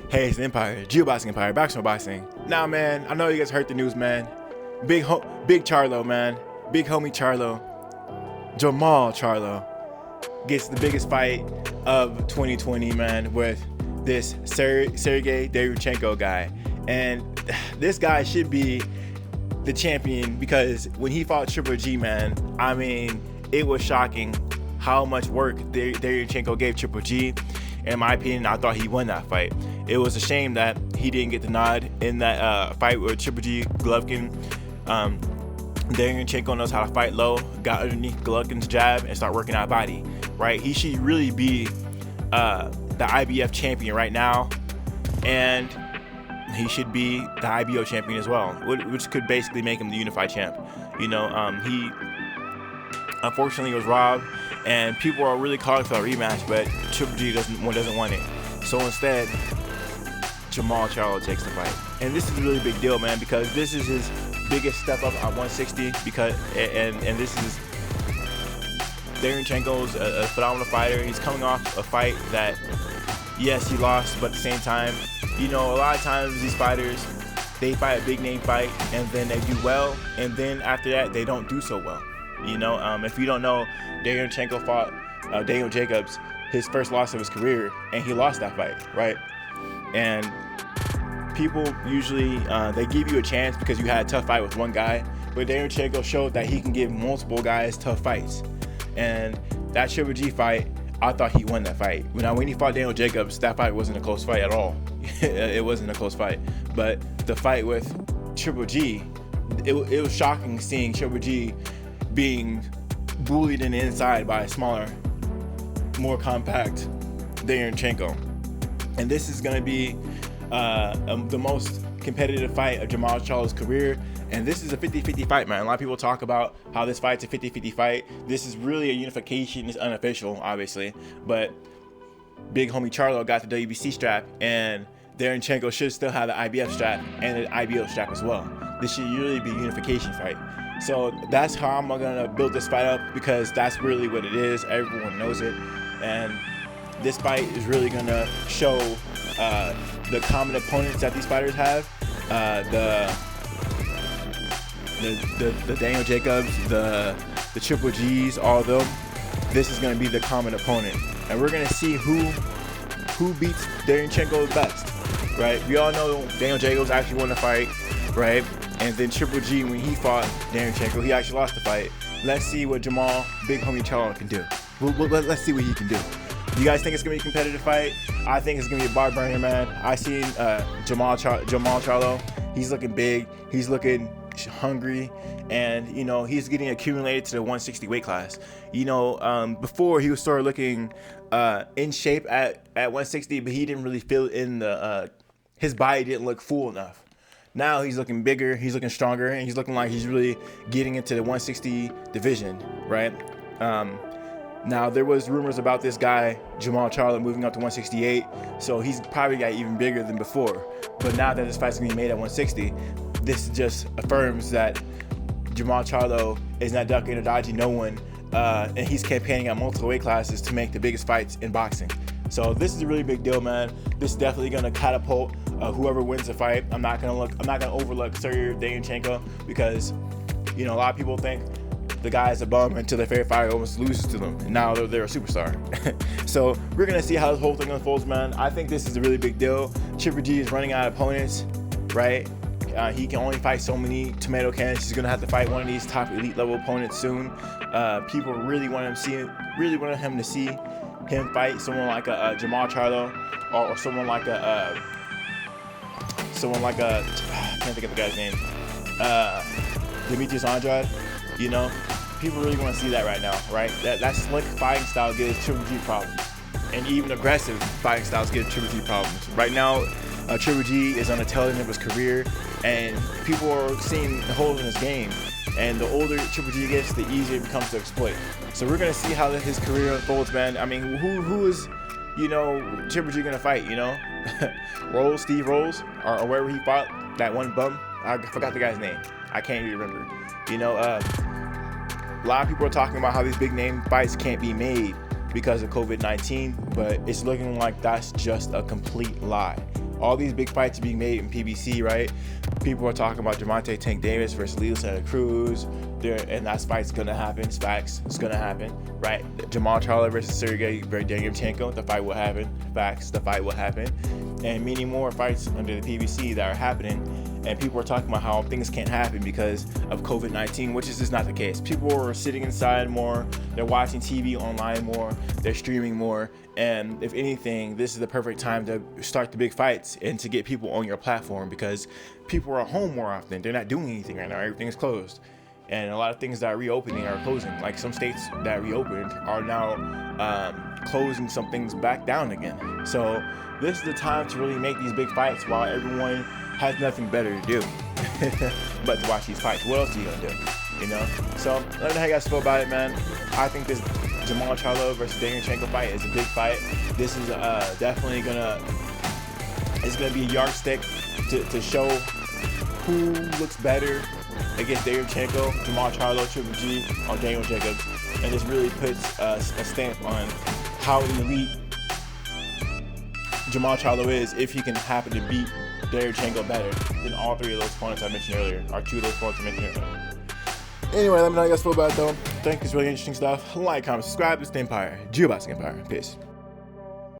Hey, it's the Empire, Geoboxing Empire, Boxing Boxing. Now, man, I know you guys heard the news, man. Big Charlo, man. Big homie Charlo. Jermall Charlo gets the biggest fight of 2020, man, with this Sergiy Derevyanchenko guy. And this guy should be the champion because when he fought Triple G, man, I mean, it was shocking how much work Derevyanchenko gave Triple G. In my opinion, I thought he won that fight. It was a shame that he didn't get the nod in that fight with Triple G Golovkin. Derevyanchenko knows how to fight low, got underneath Golovkin's jab and start working out body, right? He should really be the IBF champion right now, and he should be the IBO champion as well, which could basically make him the unified champ. You know, he unfortunately was robbed, and people are really calling for a rematch, but Triple G doesn't want it. So instead, Jermall Charlo takes the fight, and this is a really big deal, man, because this is his biggest step up at 160. And this is Derevyanchenko's a phenomenal fighter. He's coming off a fight that, yes, he lost, but at the same time, you know, a lot of times these fighters, they fight a big name fight and then they do well, and then after that they don't do so well. You know, if you don't know, Derevyanchenko fought Daniel Jacobs, his first loss of his career, and he lost that fight, right? And people usually, they give you a chance because you had a tough fight with one guy, but Derevyanchenko showed that he can give multiple guys tough fights. And that Triple G fight, I thought he won that fight. Now, when he fought Daniel Jacobs, that fight wasn't a close fight at all. It wasn't a close fight. But the fight with Triple G, it was shocking seeing Triple G being bullied in the inside by a smaller, more compact Derevyanchenko. And this is going to be the most competitive fight of Jermall Charlo's career. And this is a 50-50 fight, man. A lot of people talk about how this fight's a 50-50 fight. This is really a unification. It's unofficial, obviously. But big homie Charlo got the WBC strap, and Derevyanchenko should still have the IBF strap and the IBO strap as well. This should really be a unification fight. So that's how I'm gonna build this fight up, because that's really what it is. Everyone knows it. And this fight is really gonna show the common opponents that these fighters have. The Daniel Jacobs, the Triple Gs, all of them. This is gonna be the common opponent. And we're gonna see who beats Derevyanchenko best, right? We all know Daniel Jacobs actually won the fight, right? And then Triple G, when he fought Derevyanchenko, he actually lost the fight. Let's see what Jermall, big homie Charlo, can do. Let's see what he can do. You guys think it's gonna be a competitive fight? I think it's gonna be a bar burner, man. I seen Jermall Charlo. He's looking big. He's looking hungry, and you know, he's getting accumulated to the 160 weight class. You know, before he was sort of looking in shape at 160, but he didn't really feel in the his body didn't look full enough. Now he's looking bigger, he's looking stronger, and he's looking like he's really getting into the 160 division, right? Now, there was rumors about this guy, Jermall Charlo, moving up to 168, so he's probably got even bigger than before. But now that this fight's gonna be made at 160, this just affirms that Jermall Charlo is not ducking or dodging no one, and he's campaigning at multiple weight classes to make the biggest fights in boxing. So this is a really big deal, man. This is definitely gonna catapult whoever wins the fight. I'm not gonna overlook Sergiy Derevyanchenko, because you know, a lot of people think the guy is a bum until their favorite fighter almost loses to them, and now they're a superstar. So we're gonna see how this whole thing unfolds, man. I think this is a really big deal. Triple G is running out of opponents, right? He can only fight so many tomato cans. He's gonna have to fight one of these top elite level opponents soon. People really want him to see him fight someone like a Jermall Charlo, or someone like a I can't think of the guy's name. Demetrius Andrade. You know, people really want to see that right now, right? That slick fighting style gives Triple G problems, and even aggressive fighting styles give Triple G problems. Right now, Triple G is on the tail end of his career, and people are seeing the holes in his game. And the older Triple G gets, the easier it becomes to exploit. So we're gonna see how his career unfolds, man. I mean, who is, you know, Triple G gonna fight? You know, Steve Rolls, or wherever he fought that one bum. I forgot the guy's name. I can't even remember. You know, a lot of people are talking about how these big name fights can't be made because of COVID-19, but it's looking like that's just a complete lie. all these big fights are being made in PBC, right? People are talking about Gervonta Tank Davis versus Leo Santa Cruz, and that fight's gonna happen. It's facts. It's gonna happen, right? Jermall Charlo versus Sergiy Derevyanchenko. The fight will happen. Facts. The fight will happen, and many more fights under the PBC that are happening. And people are talking about how things can't happen because of COVID-19, which is just not the case. People are sitting inside more, they're watching TV online more, they're streaming more, and if anything, this is the perfect time to start the big fights and to get people on your platform because people are home more often. They're not doing anything right now. Everything is closed. And a lot of things that are reopening are closing. Like some states that reopened are now closing some things back down again. So this is the time to really make these big fights while everyone has nothing better to do but to watch these fights. What else are you gonna do? You know? So let me know how you guys feel about it, man. I think this Jermall Charlo versus Derevyanchenko fight is a big fight. This is definitely gonna be a yardstick to show who looks better against Derevyanchenko, Jermall Charlo, Triple G, or Daniel Jacobs, and this really puts a stamp on how elite Jermall Charlo is if he can happen to beat Derevyanchenko better than all three of those opponents I mentioned earlier, or two of those opponents I mentioned earlier. Anyway, let me know how you guys feel about it though. I think it's really interesting stuff. Like, comment, subscribe. This is the Empire. Geoboxing Empire. Peace.